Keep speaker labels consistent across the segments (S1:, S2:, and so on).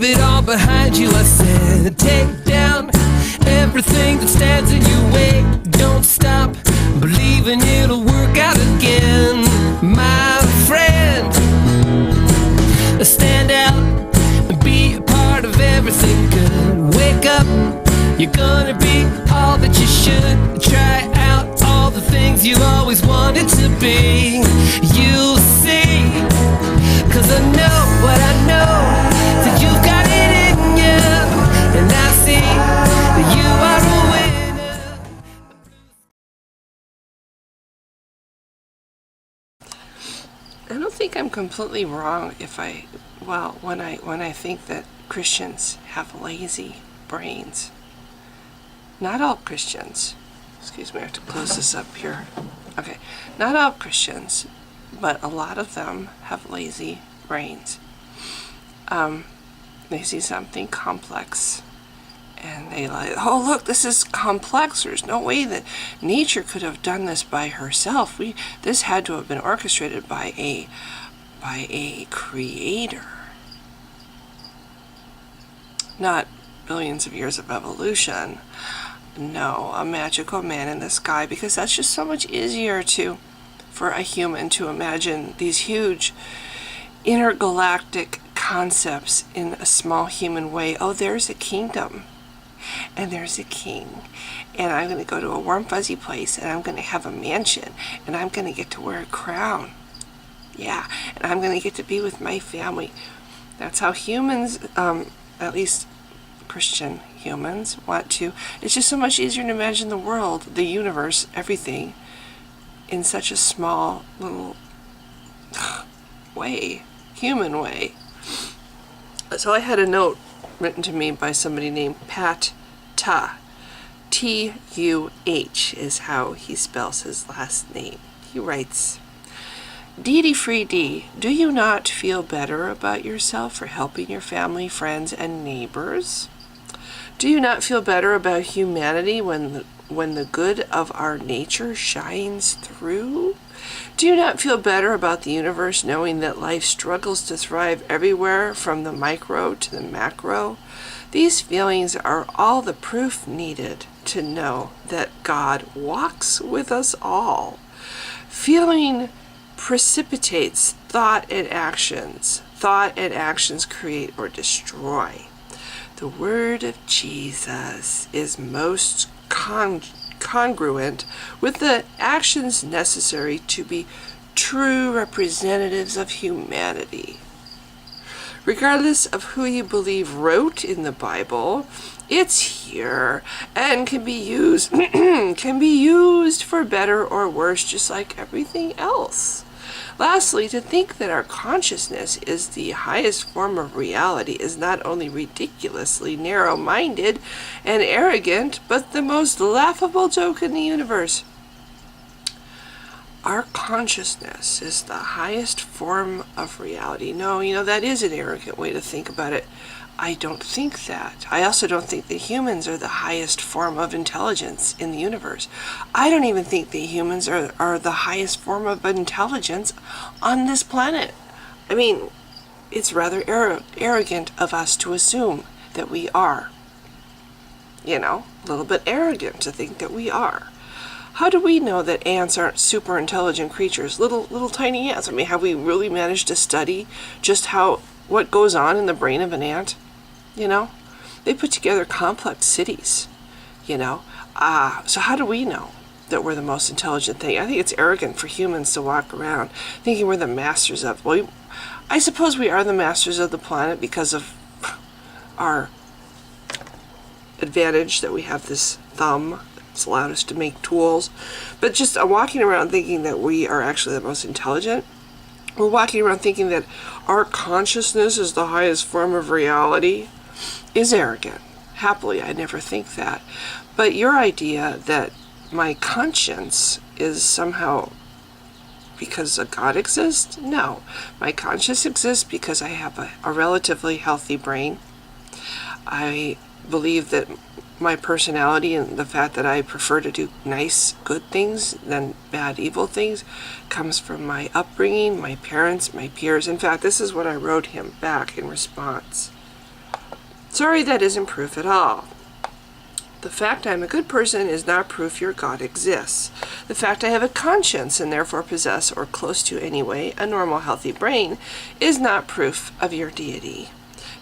S1: it all behind you. I said, take down everything that stands in your way. Don't stop believing it'll work out again, my friend. Stand out and be a part of everything good. Wake up, you're gonna be all that you should. Try out all the things you always wanted to be. You'll see, 'cause I know what I know, that you've got it in you, and I see that you are a winner.
S2: I don't think I'm completely wrong when I think that Christians have lazy brains. Not all Christians. Excuse me, I have to close this up here. Okay. Not all Christians, but a lot of them have lazy brains. They see something complex and they like, oh look, this is complex. There's no way that nature could have done this by herself. This had to have been orchestrated by a creator. Not billions of years of evolution. No, a magical man in the sky, because that's just so much easier for a human to imagine these huge intergalactic concepts in a small human way. Oh, there's a kingdom, and there's a king, and I'm going to go to a warm fuzzy place, and I'm going to have a mansion, and I'm going to get to wear a crown. Yeah, and I'm going to get to be with my family. That's how humans, at least Christian humans, want to. It's just so much easier to imagine the world, the universe, everything in such a small little way, human way. So I had a note written to me by somebody named Pat Tuh. T-U-H is how he spells his last name. He writes, Deity Free D, do you not feel better about yourself for helping your family, friends, and neighbors? Do you not feel better about humanity when the good of our nature shines through? Do you not feel better about the universe knowing that life struggles to thrive everywhere from the micro to the macro? These feelings are all the proof needed to know that God walks with us all. Feeling precipitates thought and actions. Thought and actions create or destroy. The word of Jesus is most congruent with the actions necessary to be true representatives of humanity. Regardless of who you believe wrote in the Bible, it's here and can be used for better or worse, just like everything else. Lastly, to think that our consciousness is the highest form of reality is not only ridiculously narrow-minded and arrogant, but the most laughable joke in the universe. Our consciousness is the highest form of reality. No, that is an arrogant way to think about it. I don't think that. I also don't think that humans are the highest form of intelligence in the universe. I don't even think that humans are the highest form of intelligence on this planet. I mean, it's rather arrogant of us to assume that we are. A little bit arrogant to think that we are. How do we know that ants aren't super intelligent creatures? Little tiny ants. I mean, have we really managed to study just what goes on in the brain of an ant? They put together complex cities, So how do we know that we're the most intelligent thing? I think it's arrogant for humans to walk around thinking we're the masters of. Well, I suppose we are the masters of the planet because of our advantage that we have this thumb. It's allowed us to make tools. But just walking around thinking that we are actually the most intelligent, we're walking around thinking that our consciousness is the highest form of reality, is arrogant. Happily, I never think that. But your idea that my conscience is somehow because a God exists? No. My conscience exists because I have a relatively healthy brain. I believe that my personality and the fact that I prefer to do nice, good things than bad, evil things comes from my upbringing, my parents, my peers. In fact, this is what I wrote him back in response. Sorry, that isn't proof at all. The fact I'm a good person is not proof your God exists. The fact I have a conscience and therefore possess, or close to anyway, a normal healthy brain is not proof of your deity.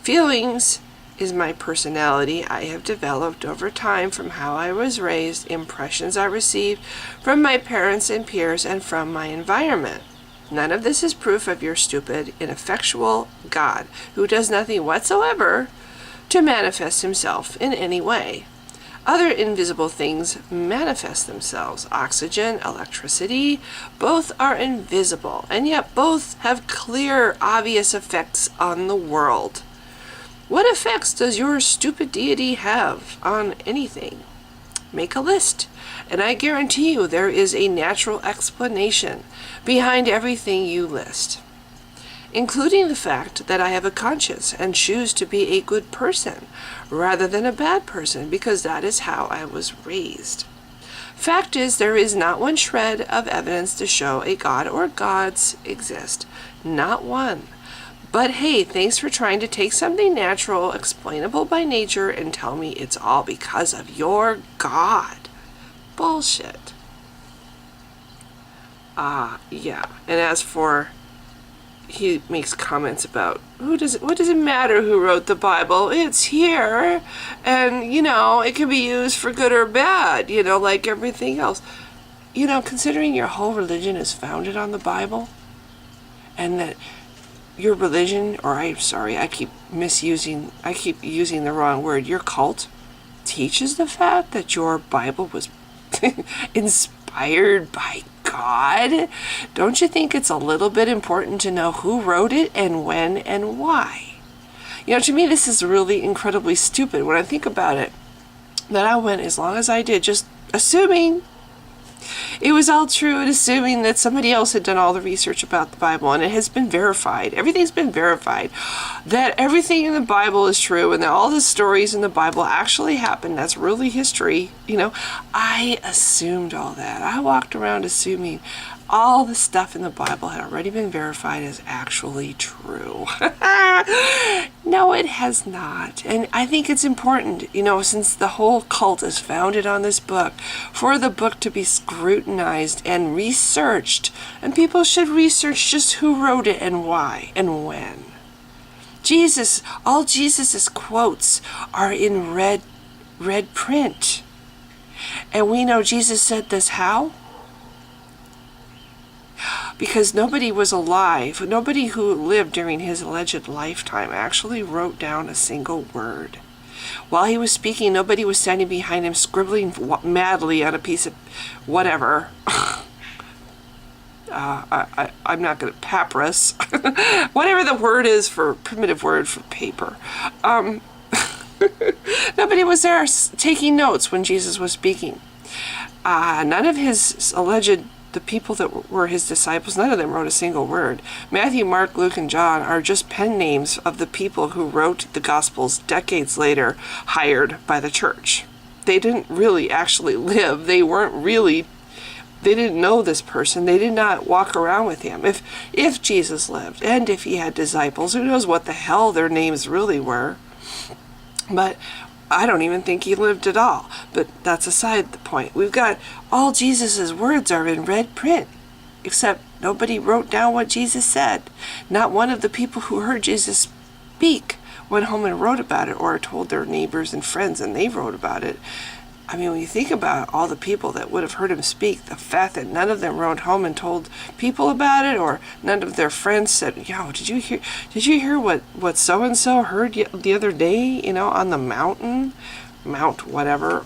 S2: Feelings is my personality I have developed over time from how I was raised, impressions I received from my parents and peers, and from my environment. None of this is proof of your stupid, ineffectual God, who does nothing whatsoever to manifest himself in any way. Other invisible things manifest themselves. Oxygen, electricity, both are invisible, and yet both have clear, obvious effects on the world. What effects does your stupid deity have on anything? Make a list, and I guarantee you there is a natural explanation behind everything you list, including the fact that I have a conscience and choose to be a good person rather than a bad person, because that is how I was raised. Fact is, there is not one shred of evidence to show a God or gods exist. Not one. But hey, thanks for trying to take something natural, explainable by nature, and tell me it's all because of your God. Bullshit. Yeah. And as for, he makes comments about what does it matter who wrote the Bible? It's here, and it can be used for good or bad, like everything else. Considering your whole religion is founded on the Bible, and that your religion, I keep using the wrong word, your cult teaches the fact that your Bible was inspired by God. Don't you think it's a little bit important to know who wrote it and when and why? To me, this is really incredibly stupid when I think about it, that I went as long as I did, just assuming it was all true and assuming that somebody else had done all the research about the Bible, and it has been verified. Everything's been verified. That everything in the Bible is true and that all the stories in the Bible actually happened. That's really history. I assumed all that. I walked around assuming all the stuff in the Bible had already been verified as actually true. No, it has not. And I think it's important, since the whole cult is founded on this book, for the book to be scrutinized and researched. And people should research just who wrote it and why and when. All Jesus's quotes are in red print. And we know Jesus said this how? Because nobody was alive, nobody who lived during his alleged lifetime actually wrote down a single word. While he was speaking, nobody was standing behind him scribbling madly on a piece of whatever. I'm not going to papyrus. Whatever the word is for, primitive word for paper. Nobody was there taking notes when Jesus was speaking. None of his the people that were his disciples, none of them wrote a single word. Matthew, Mark, Luke, and John are just pen names of the people who wrote the Gospels decades later, hired by the church. They didn't really actually live. They didn't know this person. They did not walk around with him. If Jesus lived, and if he had disciples, who knows what the hell their names really were. But I don't even think he lived at all. But that's aside the point. We've got all Jesus's words are in red print, except nobody wrote down what Jesus said. Not one of the people who heard Jesus speak went home and wrote about it, or told their neighbors and friends and they wrote about it. I mean, when you think about all the people that would have heard him speak, the fact that none of them wrote home and told people about it, or none of their friends said, "Yo, did you hear what so and so heard the other day? On the Mount whatever."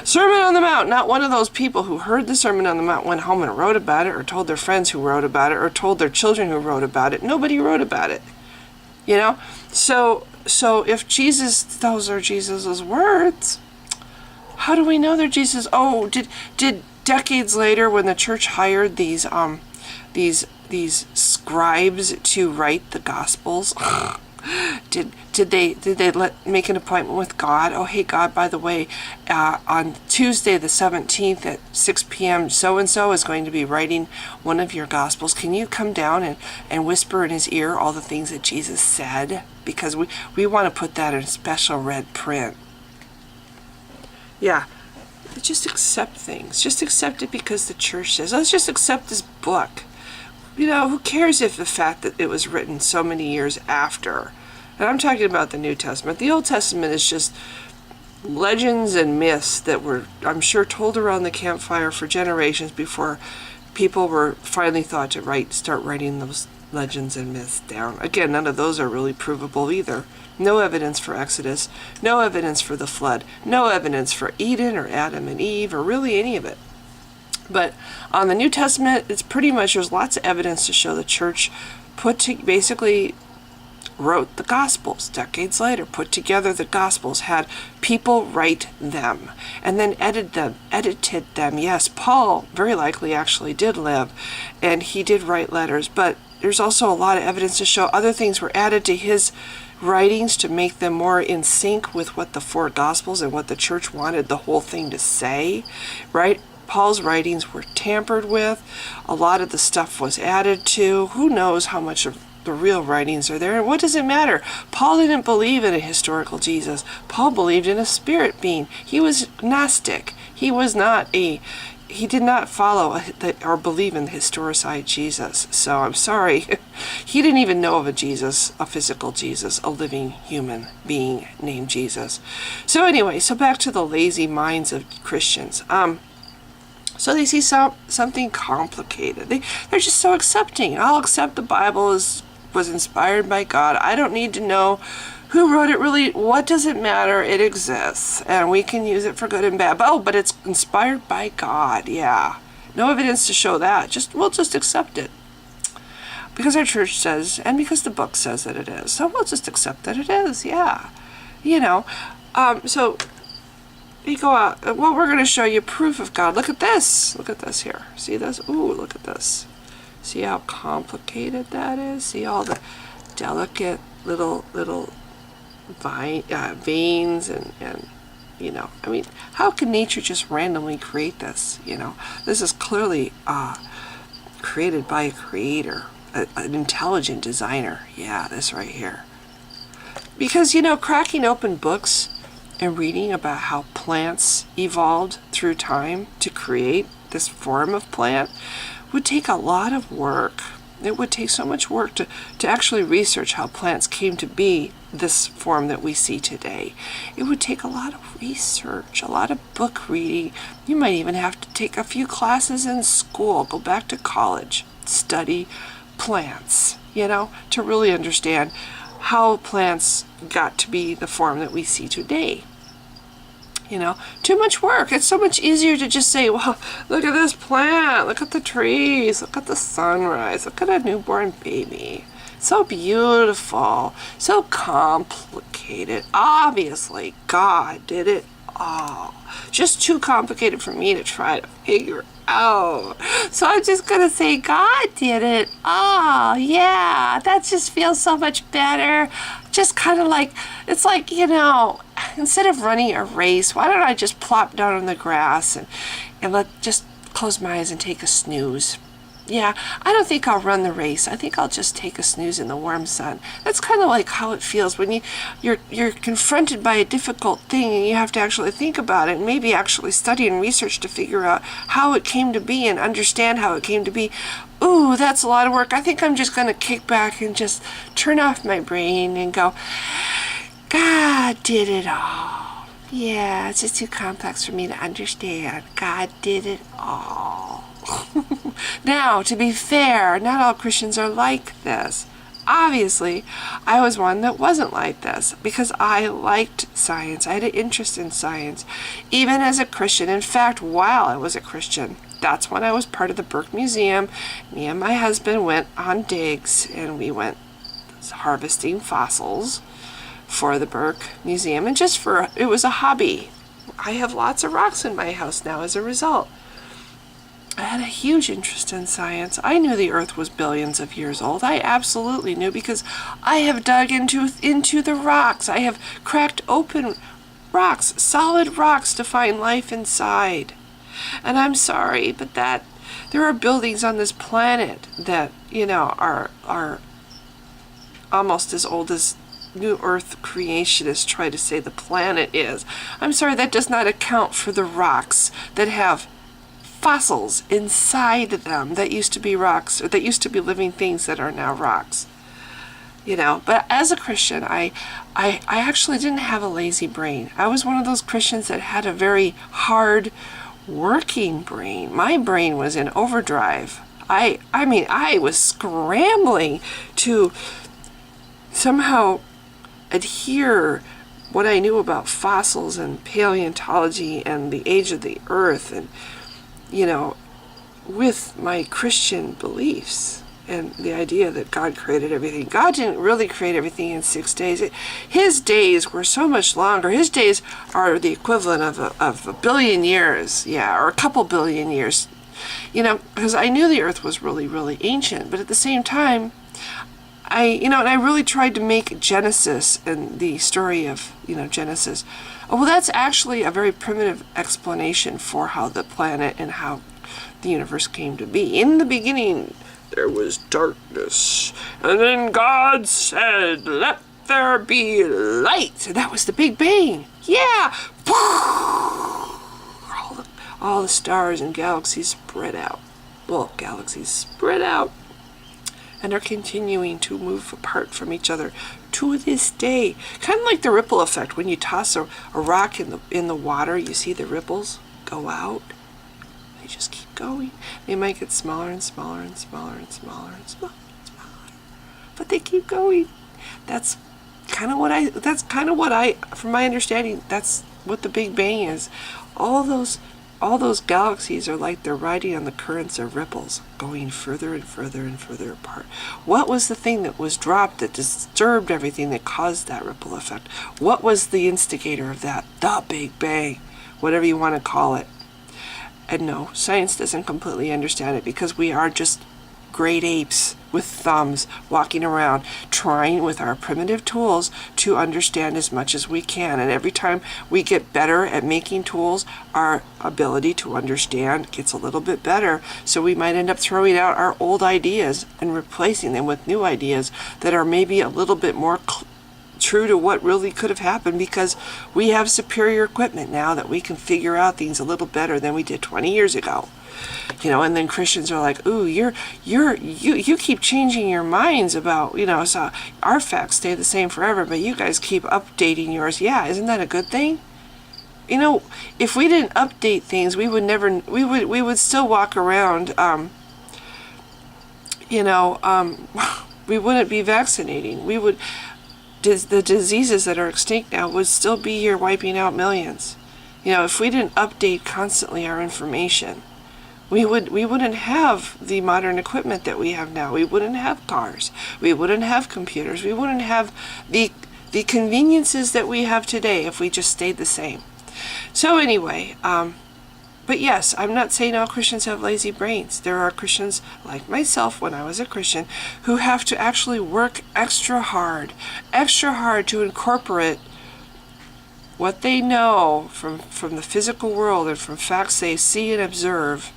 S2: Sermon on the Mount. Not one of those people who heard the Sermon on the Mount went home and wrote about it, or told their friends who wrote about it, or told their children who wrote about it. Nobody wrote about it. So if those are Jesus's words, how do we know they're Jesus? Oh, did decades later, when the church hired these scribes to write the Gospels, Did they make an appointment with God? Oh, hey God, by the way, on Tuesday the 17th at 6 p.m. so and so is going to be writing one of your gospels. Can you come down and whisper in his ear all the things that Jesus said? Because we want to put that in special red print. Yeah. Just accept things. Just accept it because the church says, let's just accept this book. You know, who cares if the fact that it was written so many years after? And I'm talking about the New Testament. The Old Testament is just legends and myths that were, I'm sure, told around the campfire for generations before people were finally thought to start writing those legends and myths down. Again, none of those are really provable either. No evidence for Exodus, no evidence for the flood, no evidence for Eden or Adam and Eve or really any of it. But on the New Testament, it's pretty much, there's lots of evidence to show the church basically wrote the Gospels decades later, put together the Gospels, had people write them, and then edited them. Yes, Paul very likely actually did live, and he did write letters, but there's also a lot of evidence to show other things were added to his writings to make them more in sync with what the four Gospels and what the church wanted the whole thing to say, right? Paul's writings were tampered with. A lot of the stuff was added to. Who knows how much of the real writings are there? And what does it matter? Paul didn't believe in a historical Jesus. Paul believed in a spirit being. He was Gnostic. He did not follow or believe in the historicized Jesus. So I'm sorry. He didn't even know of a Jesus, a physical Jesus, a living human being named Jesus. So anyway, so back to the lazy minds of Christians. So they see something complicated. They're just so accepting. I'll accept the Bible was inspired by God. I don't need to know who wrote it really. What does it matter? It exists. And we can use it for good and bad. But it's inspired by God. Yeah. No evidence to show that. We'll just accept it. Because our church says, and because the book says that it is. So we'll just accept that it is. Yeah. You know. So you go out. Well, we're going to show you proof of God. Look at this. Look at this here. See this? Ooh, look at this. See how complicated that is? See all the delicate little veins and you know, I mean, how can nature just randomly create this? You know, this is clearly created by a creator, an intelligent designer. Yeah, this right here. Because, you know, cracking open books and reading about how plants evolved through time to create this form of plant would take a lot of work. It would take so much work to actually research how plants came to be this form that we see today. It would take a lot of research, a lot of book reading. You might even have to take a few classes in school, go back to college, study plants, you know, to really understand how plants got to be the form that we see today. You know, too much work. It's so much easier to just say, well, look at this plant, look at the trees, look at the sunrise, look at a newborn baby. So beautiful, so complicated. Obviously, God did it all. Just too complicated for me to try to figure out. So I'm just going to say, God did it all. Yeah, that just feels so much better. Just kind of like, it's like, you know, instead of running a race, why don't I just plop down on the grass and just close my eyes and take a snooze? Yeah, I don't think I'll run the race. I think I'll just take a snooze in the warm sun. That's kind of like how it feels when you're confronted by a difficult thing and you have to actually think about it and maybe actually study and research to figure out how it came to be and understand how it came to be. Ooh, that's a lot of work. I think I'm just going to kick back and just turn off my brain and go, God did it all. Yeah, it's just too complex for me to understand. God did it all. Now, to be fair, not all Christians are like this. Obviously, I was one that wasn't like this because I liked science. I had an interest in science, even as a Christian. In fact, while I was a Christian, that's when I was part of the Burke Museum. Me and my husband went on digs, and we went harvesting fossils for the Burke Museum, and it was a hobby. I have lots of rocks in my house now as a result. I had a huge interest in science. I knew the Earth was billions of years old. I absolutely knew because I have dug into the rocks. I have cracked open rocks, solid rocks, to find life inside. And I'm sorry, but that there are buildings on this planet that, are almost as old as New Earth creationists try to say the planet is. I'm sorry, that does not account for the rocks that have fossils inside them that used to be rocks, or that used to be living things that are now rocks. But as a Christian, I actually didn't have a lazy brain. I was one of those Christians that had a very hard working brain. My brain was in overdrive. I was scrambling to somehow adhere what I knew about fossils and paleontology and the age of the earth, and with my Christian beliefs and the idea that God created everything. God didn't really create everything in 6 days. His days were so much longer. His days are the equivalent of a billion years, or a couple billion years. Because I knew the earth was really, really ancient, but at the same time, and I really tried to make Genesis and the story of, Genesis. Oh, well, that's actually a very primitive explanation for how the planet and how the universe came to be. In the beginning, there was darkness, and then God said, "Let there be light." And that was the Big Bang. Yeah! All the stars and galaxies spread out. Well, galaxies spread out and are continuing to move apart from each other to this day. Kind of like the ripple effect. When you toss a rock in the water, you see the ripples go out. They just keep going. They might get smaller and smaller and smaller and smaller and smaller and smaller, but they keep going. That's kind of what I, from my understanding, that's what the Big Bang is. All those galaxies are like they're riding on the currents of ripples, going further and further and further apart. What was the thing that was dropped that disturbed everything that caused that ripple effect? What was the instigator of that? The Big Bang, whatever you want to call it. And no, science doesn't completely understand it, because we are just great apes with thumbs walking around trying with our primitive tools to understand as much as we can. And every time we get better at making tools, our ability to understand gets a little bit better. So we might end up throwing out our old ideas and replacing them with new ideas that are maybe a little bit more true to what really could have happened, because we have superior equipment now that we can figure out things a little better than we did 20 years ago. And then Christians are like, "Ooh, you keep changing your minds about, so our facts stay the same forever, but you guys keep updating yours." Yeah, isn't that a good thing? If we didn't update things, we would still walk around, we wouldn't be vaccinating. The diseases that are extinct now would still be here wiping out millions. If we didn't update constantly our information, we wouldn't have the modern equipment that we have now. We wouldn't have cars. We wouldn't have computers. We wouldn't have the conveniences that we have today if we just stayed the same. So anyway, but yes, I'm not saying all Christians have lazy brains. There are Christians like myself when I was a Christian who have to actually work extra hard to incorporate what they know from the physical world and from facts they see and observe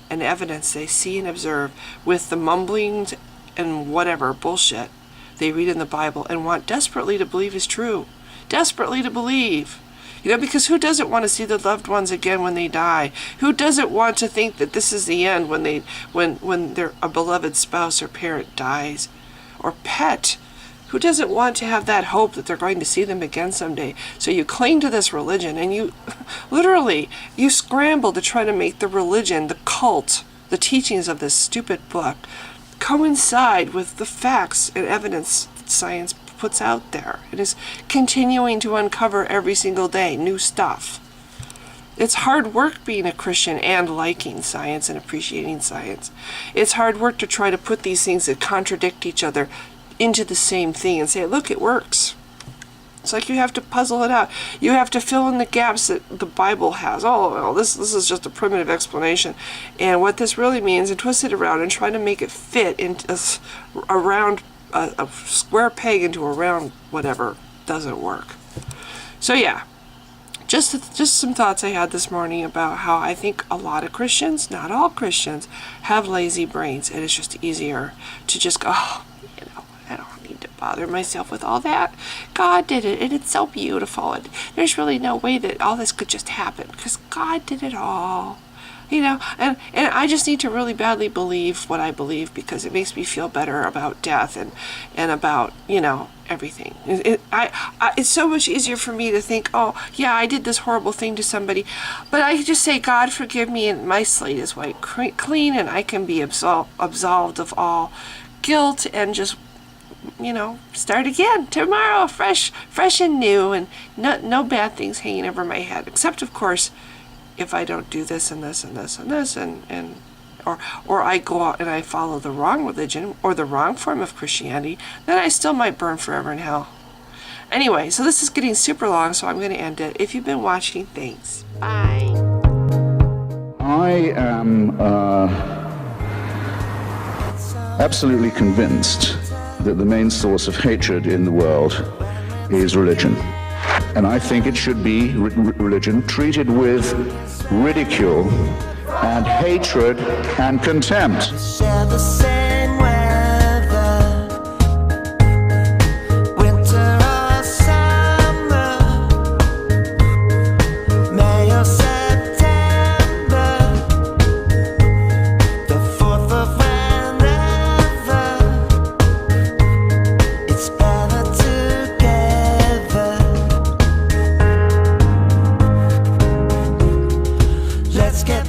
S2: and evidence they see and observe with the mumblings and whatever bullshit they read in the Bible and want desperately to believe is true. Desperately to believe. Because who doesn't want to see the loved ones again when they die? Who doesn't want to think that this is the end when a beloved spouse or parent dies? Or pet? Who doesn't want to have that hope that they're going to see them again someday? So you cling to this religion and you scramble to try to make the religion, the cult, the teachings of this stupid book coincide with the facts and evidence that science puts out there. It is continuing to uncover every single day new stuff. It's hard work being a Christian and liking science and appreciating science. It's hard work to try to put these things that contradict each other into the same thing and say, look, it works. It's like you have to puzzle it out. You have to fill in the gaps that the Bible has. Oh, well, this is just a primitive explanation. And what this really means, and twist it around and try to make it fit into a square peg into a round whatever, doesn't work. So yeah, just some thoughts I had this morning about how I think a lot of Christians, not all Christians, have lazy brains, and it's just easier to just go, oh, I don't need to bother myself with all that. God did it, and it's so beautiful, and there's really no way that all this could just happen, because God did it all. And I just need to really badly believe what I believe, because it makes me feel better about death and about, everything. It's so much easier for me to think, oh, yeah, I did this horrible thing to somebody, but I just say, God, forgive me, and my slate is white clean, and I can be absolved of all guilt, and just start again tomorrow, fresh and new, and no bad things hanging over my head, except of course if I don't do this and this and this and this, or I go out and I follow the wrong religion or the wrong form of Christianity, then I still might burn forever in hell. Anyway, so this is getting super long, so I'm going to end it. If you've been watching, thanks. Bye.
S3: I am absolutely convinced that the main source of hatred in the world is religion. And I think it should be religion treated with ridicule and hatred and contempt.
S4: Share the same weather, winter or summer, May or September, the 4th of whenever, it's better together. Let's get